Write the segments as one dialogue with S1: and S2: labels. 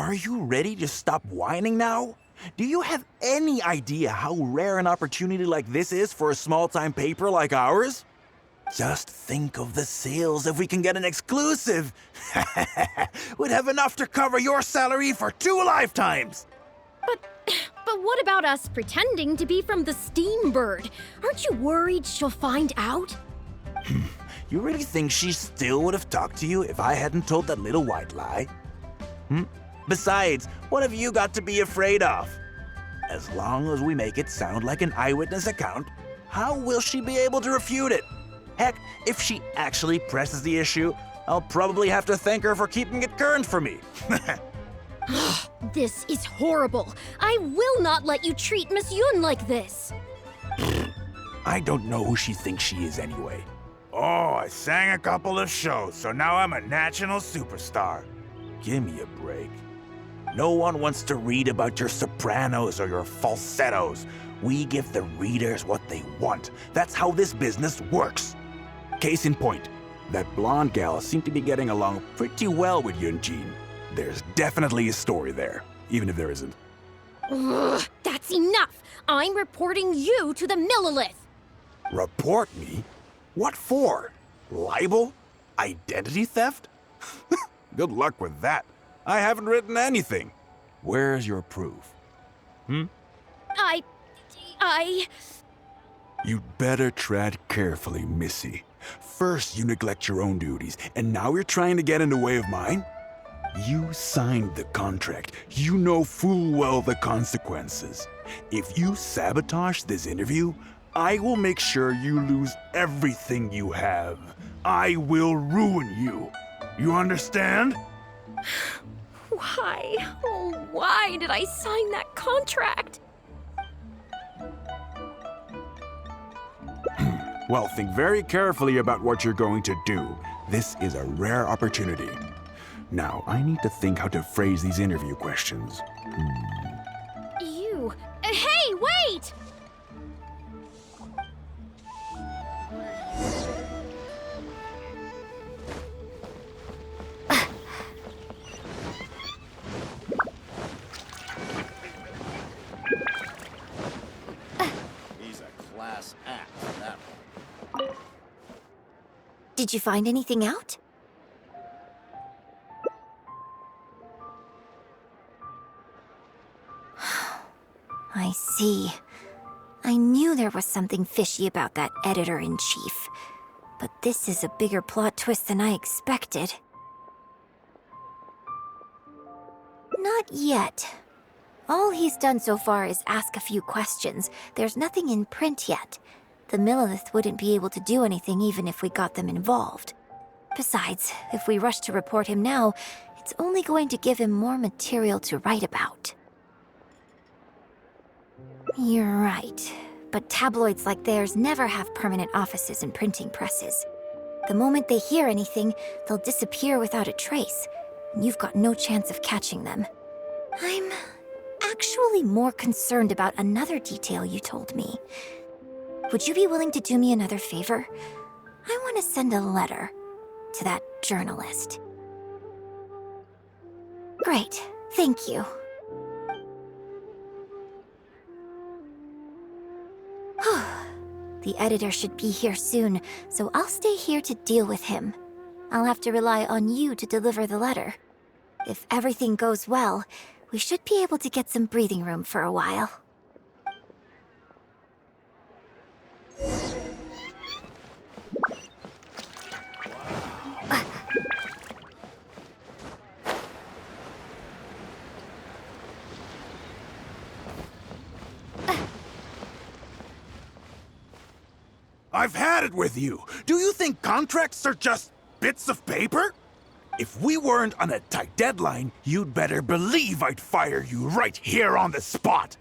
S1: Are you ready to stop whining now? Do you have any idea how rare an opportunity like this is for a small-time paper like ours? Just think of the sales if we can get an exclusive. We'd have enough to cover your salary for 2 lifetimes.
S2: But what about us pretending to be from the Steam Bird? Aren't you worried she'll find out?
S1: You really think she still would have talked to you if I hadn't told that little white lie? Besides, what have you got to be afraid of? As long as we make it sound like an eyewitness account, how will she be able to refute it? Heck, if she actually presses the issue, I'll probably have to thank her for keeping it current for me.
S2: This is horrible. I will not let you treat Miss Yun like this.
S1: I don't know who she thinks she is anyway. Oh, I sang a couple of shows, so now I'm a national superstar. Give me a break. No one wants to read about your sopranos or your falsettos. We give the readers what they want. That's how this business works. Case in point, that blonde gal seemed to be getting along pretty well with Yunjin. There's definitely a story there, even if there isn't.
S2: Ugh, that's enough! I'm reporting you to the Millilith!
S1: Report me? What for? Libel? Identity theft? Good luck with that. I haven't written anything. Where's your proof? You'd better tread carefully, Missy. First you neglect your own duties, and now you're trying to get in the way of mine? You signed the contract. You know full well the consequences. If you sabotage this interview, I will make sure you lose everything you have. I will ruin you. You understand?
S2: Why? Oh, why did I sign that contract?
S1: Well, think very carefully about what you're going to do. This is a rare opportunity. Now, I need to think how to phrase these interview questions.
S2: You... Hey, wait!
S3: He's a class act, that one.
S4: Did you find anything out? I see. I knew there was something fishy about that editor-in-chief. But this is a bigger plot twist than I expected. Not yet. All he's done so far is ask a few questions. There's nothing in print yet. The Millilith wouldn't be able to do anything even if we got them involved. Besides, if we rush to report him now, it's only going to give him more material to write about. You're right. But tabloids like theirs never have permanent offices and printing presses. The moment they hear anything, they'll disappear without a trace, and you've got no chance of catching them. I'm actually more concerned about another detail you told me. Would you be willing to do me another favor? I want to send a letter to that journalist. Great, thank you. The editor should be here soon, so I'll stay here to deal with him. I'll have to rely on you to deliver the letter. If everything goes well, we should be able to get some breathing room for a while.
S1: I've had it with you. Do you think contracts are just bits of paper? If we weren't on a tight deadline, you'd better believe I'd fire you right here on the spot.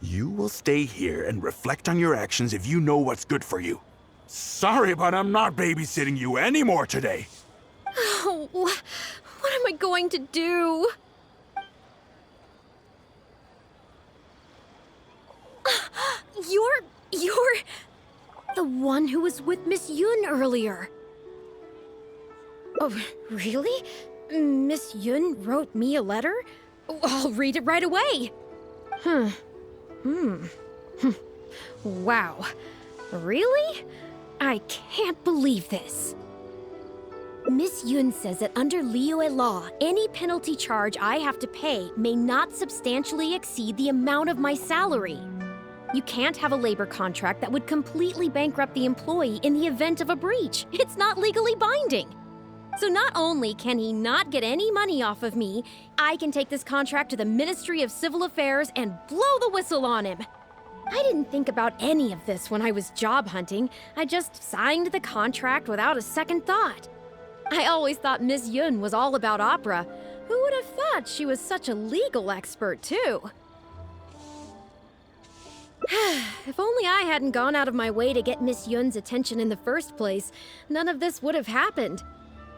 S1: You will stay here and reflect on your actions if you know what's good for you. Sorry, but I'm not babysitting you anymore today.
S2: Oh, what am I going to do? You're the one who was with Miss Yun earlier. Oh, really? Miss Yun wrote me a letter? I'll read it right away. Wow. Really? I can't believe this. Miss Yun says that under Liyue law, any penalty charge I have to pay may not substantially exceed the amount of my salary. You can't have a labor contract that would completely bankrupt the employee in the event of a breach. It's not legally binding. So not only can he not get any money off of me, I can take this contract to the Ministry of Civil Affairs and blow the whistle on him. I didn't think about any of this when I was job hunting. I just signed the contract without a second thought. I always thought Miss Yun was all about opera. Who would have thought she was such a legal expert, too? If only I hadn't gone out of my way to get Miss Yun's attention in the first place, none of this would have happened.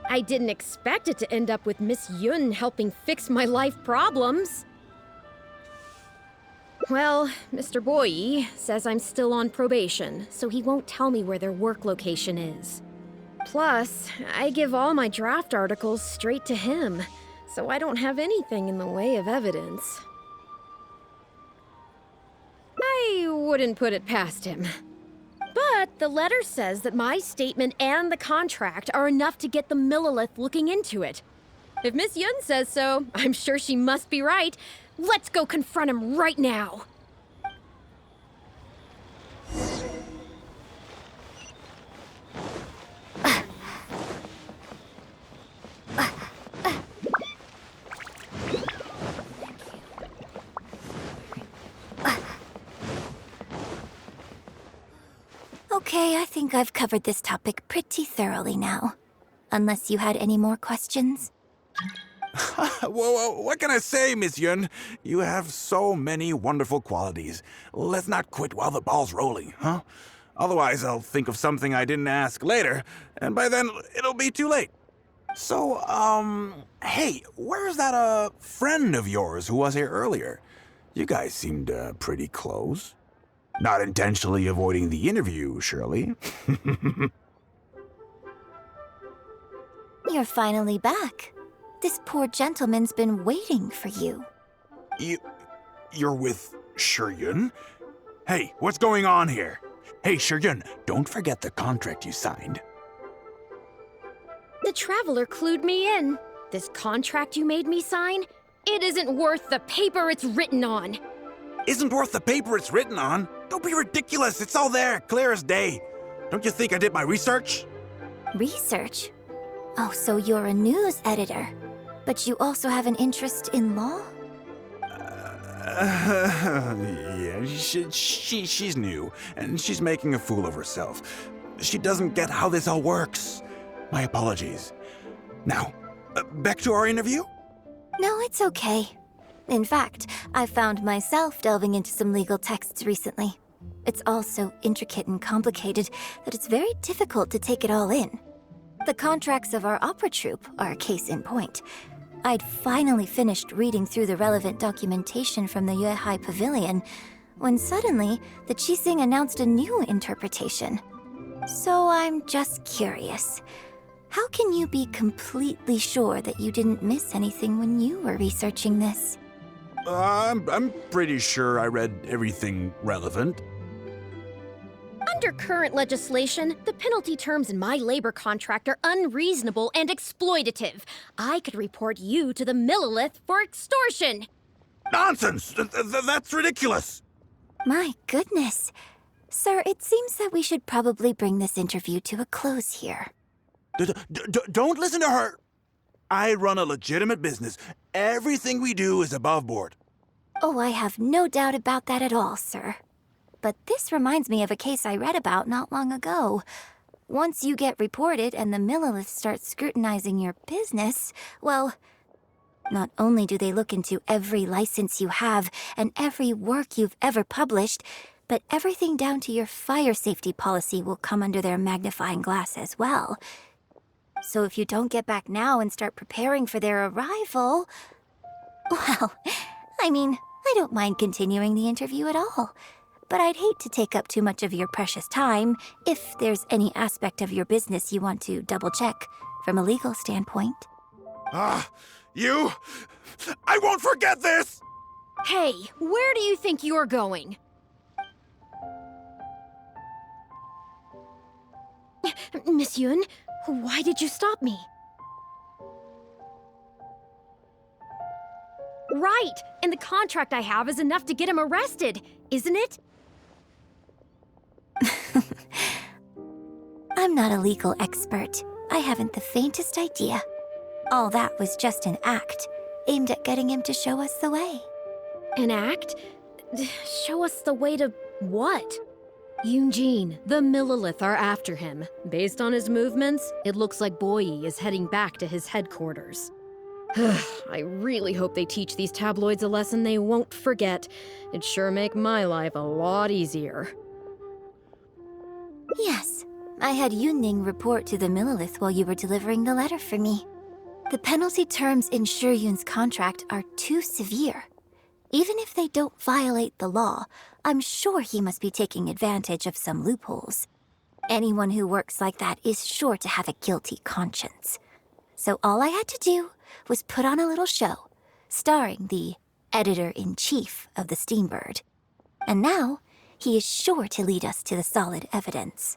S2: I didn't expect it to end up with Miss Yun helping fix my life problems. Well, Mr. Boyi says I'm still on probation, so he won't tell me where their work location is. Plus, I give all my draft articles straight to him, so I don't have anything in the way of evidence. I wouldn't put it past him. But the letter says that my statement and the contract are enough to get the Millilith looking into it. If Miss Yun says so, I'm sure she must be right. Let's go confront him right now.
S4: Okay, I think I've covered this topic pretty thoroughly now. Unless you had any more questions?
S1: Well, what can I say, Miss Yun? You have so many wonderful qualities. Let's not quit while the ball's rolling, huh? Otherwise, I'll think of something I didn't ask later, and by then, it'll be too late. So, hey, where's that, friend of yours who was here earlier? You guys seemed, pretty close. Not intentionally avoiding the interview, surely.
S4: You're finally back. This poor gentleman's been waiting for you.
S1: You're with Shiryun? Hey, what's going on here? Hey, Shiryun, don't forget the contract you signed.
S2: The Traveler clued me in. This contract you made me sign? It isn't worth the paper it's written on.
S1: Isn't worth the paper it's written on? Don't be ridiculous. It's all there, clear as day. Don't you think I did my research?
S4: Research? Oh, so you're a news editor. But you also have an interest in law?
S1: Yeah, she's new, and she's making a fool of herself. She doesn't get how this all works. My apologies. Now, back to our interview?
S4: No, it's okay. In fact, I found myself delving into some legal texts recently. It's all so intricate and complicated that it's very difficult to take it all in. The contracts of our opera troupe are a case in point. I'd finally finished reading through the relevant documentation from the Yuehai Pavilion when suddenly the Qixing announced a new interpretation. So I'm just curious. How can you be completely sure that you didn't miss anything when you were researching this?
S1: I'm pretty sure I read everything relevant.
S2: Under current legislation, the penalty terms in my labor contract are unreasonable and exploitative. I could report you to the Millilith for extortion.
S1: Nonsense! That's ridiculous!
S4: My goodness. Sir, it seems that we should probably bring this interview to a close here.
S1: Don't listen to her! I run a legitimate business. Everything we do is above board.
S4: Oh, I have no doubt about that at all, sir. But this reminds me of a case I read about not long ago. Once you get reported and the Millilith starts scrutinizing your business, well, not only do they look into every license you have and every work you've ever published, but everything down to your fire safety policy will come under their magnifying glass as well. So if you don't get back now and start preparing for their arrival, well, I mean, I don't mind continuing the interview at all. But I'd hate to take up too much of your precious time if there's any aspect of your business you want to double-check from a legal standpoint.
S1: You? I won't forget this!
S2: Hey, where do you think you're going? Miss Yun, why did you stop me? Right, and the contract I have is enough to get him arrested, isn't it?
S4: I'm not a legal expert. I haven't the faintest idea. All that was just an act, aimed at getting him to show us the way.
S2: An act? Show us the way to what? Eugene, the Millilith are after him. Based on his movements, it looks like Boyi is heading back to his headquarters. I really hope they teach these tabloids a lesson they won't forget. It'd sure make my life a lot easier.
S4: Yes, I had Yunning report to the Millilith while you were delivering the letter for me. The penalty terms in Shuyun's contract are too severe. Even if they don't violate the law, I'm sure he must be taking advantage of some loopholes. Anyone who works like that is sure to have a guilty conscience. So all I had to do was put on a little show, starring the editor-in-chief of the Steambird. And now, he is sure to lead us to the solid evidence.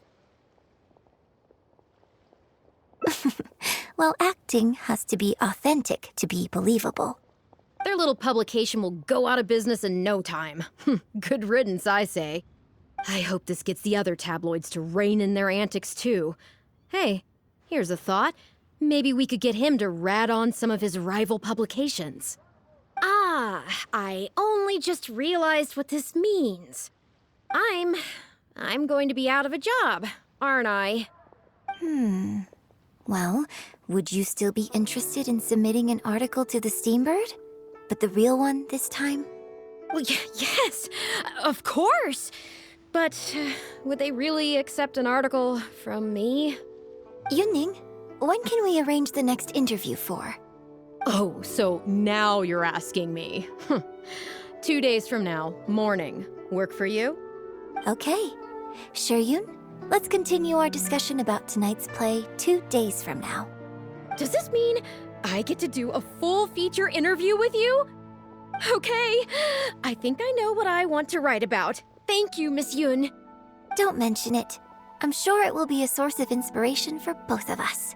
S4: Well, acting has to be authentic to be believable.
S2: Their little publication will go out of business in no time. Good riddance, I say. I hope this gets the other tabloids to rein in their antics, too. Hey, here's a thought. Maybe we could get him to rat on some of his rival publications. Ah, I only just realized what this means. I'm going to be out of a job, aren't I?
S4: Well, would you still be interested in submitting an article to the Steambird? But the real one this time?
S2: Well, yes, of course. But would they really accept an article from me?
S4: Yunning, when can we arrange the next interview for?
S2: Oh, so now you're asking me. 2 days from now, morning. Work for you?
S4: Okay. Shuyun, let's continue our discussion about tonight's play 2 days from now.
S2: Does this mean I get to do a full feature interview with you? Okay, I think I know what I want to write about. Thank you, Miss Yun.
S4: Don't mention it. I'm sure it will be a source of inspiration for both of us.